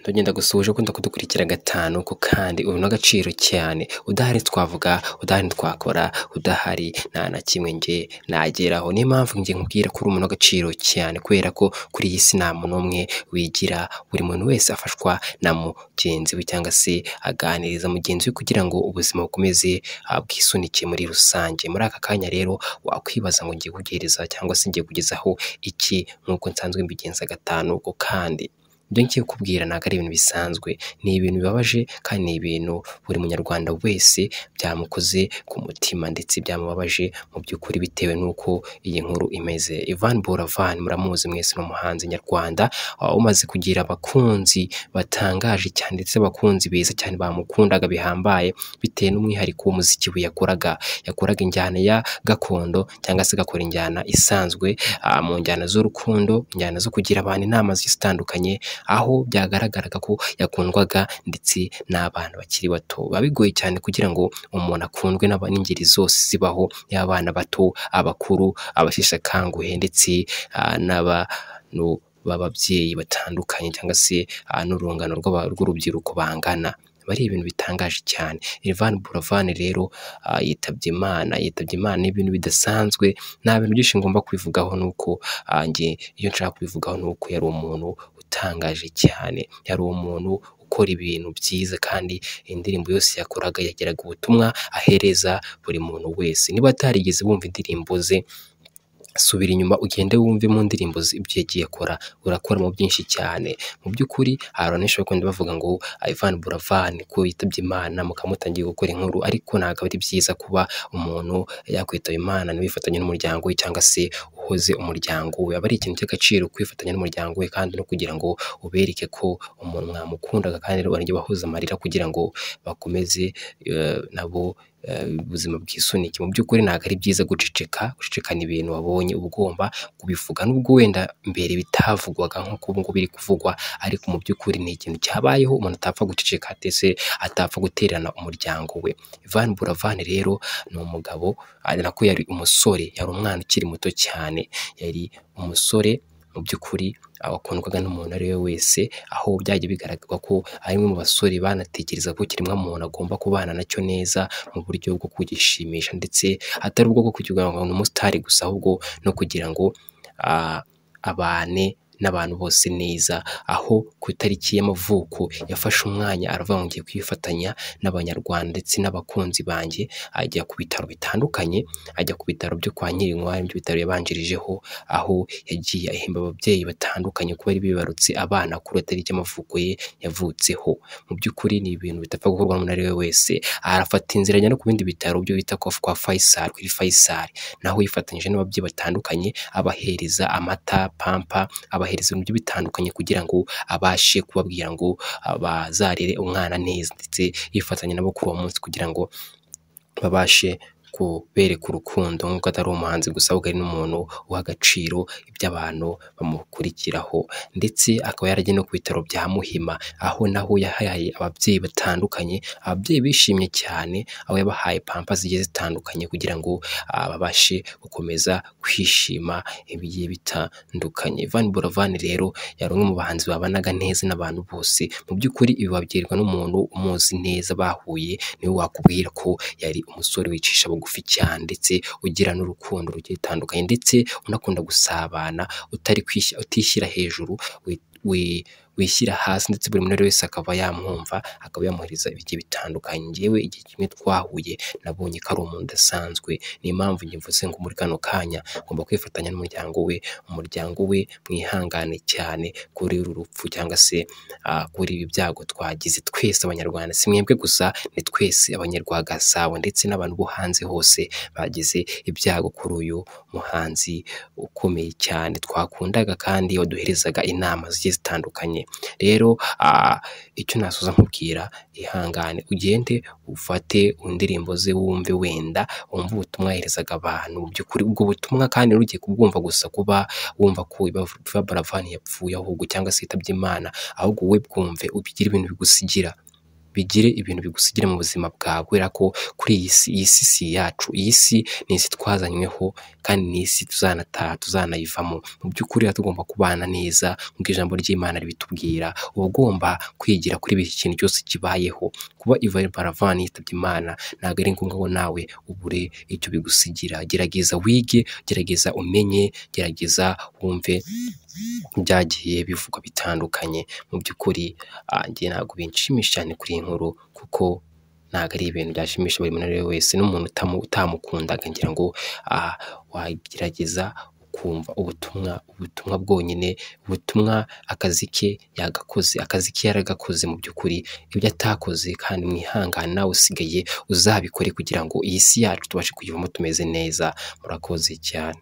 Ndagenda gusuhuje ko ndakudukurikira gatanu ko kandi uri n'agaciro cyane, udahari twavuga, udahari twakora, udahari nta na kimwe njye nageraho. Niyo mpamvu njye nkubwira ko uri umuntu w'agaciro cyane, kubera ko kuri iyi si nta muntu n'umwe wigira, buri muntu wese afashwa na mugenzi we cyangwa se aganiriza mugenzi we kugira ngo ubuzima bukomeze bwisunike muri rusange. Muri aka kanya rero wakwibaza ngo ngiye kugereza cyangwa se ngiye kugezaho iki, nk'uko nsanzwe mbigenza gatanu ko kandi ibyo ngiye kubwira ntabwo ari ibintu bisanzwe, ni ibintu bibabaje kandi ni ibintu buri munyarwanda wese byamukoze ku mutima ndetse byamubabaje mu by'ukuri, bitewe n'uko iyi nkuru imeze. Yvan Buravan muramuzi mwese, ni umuhanzi nyarwanda umaze kugira abakunzi batangaje cyane ndetse abakunzi beza cyane bamukundaga bihambaye, bitewe n'umwihariko w'umuziki we yakoraga injyana ya gakondo cyangwa se agakora injyana isanzwe, mu njyana z'urukundo, injyana zo kugira abantu inama zitandukanye, aho byagaragaraga ko yakundwaga ndetse n'abana bakiri bato. Biba bigoye cyane kugira ngo umuntu akundwe n'ingeri zose zibaho, y'abana bato, abakuru, abasheshe akanguhe ndetse n'abantu b'ababyeyi batandukanye cyangwa se n'urungano rw'urubyiruko bangana. Biba ari ibintu bitangaje cyane. Yvan Buravan rero yitabye Imana ni ibintu bidasanzwe, nta bintu byinshi ngomba kubivugaho, nuko njye iyo nshaka kubivugaho nuko yari umuntu utangaje cyane, yari umuntu ukora ibintu byiza kandi indirimbo yose yakoraga yageraga ubutumwa ahereza buri muntu wese. Niba atarigeze wumva indirimbo ze, subira inyuma ugende wumve mu ndirimbo ibyo yagiye akora, urakoramo byinshi cyane. Mu by'ukuri abantu benshi bakunda bavuga ngo Yvan Buravan ko yitabye Imana mukamutangiye gukora inkuru, ariko ntabwo ari byiza kuba umuntu yakwitaba Imana ntiwifatanye n'umuryango we cyangwa se uhoze umuryango we. Aba ari ikintu cy'agaciro kwifatanya n'umuryango we, kandi no kugira ngo ubereke ko umuntu mwamukundaga kandi barenge bahoza amarira kugira ngo bakomeze nabo ubuzima bwisunike. Mu by'ukuri ntabwo ari byiza gucecekana ibintu wabonye, uba ugomba kubivuga, nubwo wenda mbere bitavugwaga nk'uko ubu ngubu biri kuvugwa, ariko mu by'ukuri ni ikintu cyabayeho, umuntu atapfa guceceka ndetse atapfa gutererana umuryango we. Yvan Buravan rero ni umugabo, nako yari umusore, yari umwana ukiri muto cyane, yari umusore mu by'ukuri wakundwaga n'umuntu ari we wese, aho byagiye bigaragazwa ko ari umwe mu basore banatekereza ko ikiremwa muntu agomba kubana nacyo neza mu buryo bwo kugishimisha, ndetse atari ubwo kugira ngo ni umusitari gusa, ahubwo no kugira ngo abane n'abantu bose neza. Aho ku itariki y'amavuko yafashe umwanya aravuga ngo ngiye kwifatanya n'abanyarwanda ndetse n'abakunzi banjye, ajya ku bitaro bitandukanye, ajya ku bitaro byo kwa Nyirinkwaya, ibyo bitaro yabanjirijeho, aho yagiye ahemba ababyeyi batandukanye kuba ari bibarutse abana kuri itariki y'amavuko ye yavutseho. Mu by'ukuri ni ibintu bitapfa gukorwa n'umuntu ari we wese. Arafata inzira ajya no ku bindi bitaro byo bita kwa Faisal, kuri Faisal naho yifatanyije n'ababyeyi batandukanye, abahereza amata, pampa, abahereza ibintu bitandukanye kugira ngo abashe kubabwira ngo bazarere umwana neza, ndetse yifatanya nabo kuri uwo munsi kugira ngo babashe kubereka urukundo, nk'uko atari umuhanzi gusa ahubwo ari n'umuntu uha agaciro ibyo abantu bamukurikiraho. Ndetse akaba yaragiye no ku bitaro bya Muhima, aho naho yahaye ababyeyi batandukanye, ababyeyi bishimye cyane, aho yabahaye pampa zigiye zitandukanye kugira ngo babashe gukomeza kwishima ibigiye bitandukanye. Yvan Buravan rero yari umwe mu bahanzi babanaga neza n'abantu bose. Mu by'ukuri ibi babwirwa n'umuntu umuzi neza, bahuye, niwe wakubwira ko yari umusore wicisha bugufi cyane, ndetse ugira n'urukundo rugiye rutandukanye, ndetse unakunda gusabana, utishyira hejuru, wishyira hasi, ndetse buri muntu wese akaba yamwumva, akaba yamuhereza ibigiye bitandukanye. Njyewe igihe kimwe twahuye nabonye ko ari umuntu udasanzwe, niyo mpamvu njye mvuze ngo muri kano kanya ngomba kwifatanya n'umuryango we, mwihangane cyane kuri uru rupfu cyangwa se kuri ibi byago twagize twese abanyarwanda, si mwebwe gusa, ni twese abanyarwagasabo ndetse n'abantu bo hanze hose bagize ibyago kuri uyu muhanzi ukomeye cyane twakundaga kandi waduherezaga inama zigiye zitandukanye. Rero icyo nasoza nkubwira, ihangane ugende ufate indirimbo ze wumve, wenda wumve ubutumwa yaherezaga abantu. Mu by'ukuri ubwo butumwa kandi ugiye kubwumva gusa kuba wumva ko Yvan Buravan yapfuye ahubwo cyangwa se yitabye Imana, ahubwo we bwumve ubigire ibintu bigusigira. bigire ibintu bigusigira mu buzima bwawe, kubera ko kuri iyi si si iyacu, iyi si ni isi twazanyweho kandi ni isi tuzanataha tuzanayivamo. Mu by'ukuri rero tugomba kubana neza nk'uko ijambo ry'Imana ribitubwira, uba ugomba kwigira kuri buri kintu cyose kibayeho. Kuba Yvan Buravan yitabye Imana ntabwo ari ngombwa ngo nawe ubure icyo bigusigira. Gerageza wige, gerageza umenye, gerageza wumve byagiye bivugwa bitandukanye. Mu by'ukuri njye ntabwo binshimisha cyane kuri iyi nkuru, kuko ntabwo ari ibintu byashimisha buri muntu uwo ari we wese. N'umuntu utamukundaga ngira ngo wagerageza ukumva ubutumwa bwonyine, ubutumwa akazi ke yagakoze, akazi ke yaragakoze mu by'ukuri. Ibyo atakoze kandi mwihangane nawe usigaye uzabikore kugira ngo iyi si yacu tubashe kuyivamo tumeze neza. Murakoze cyane.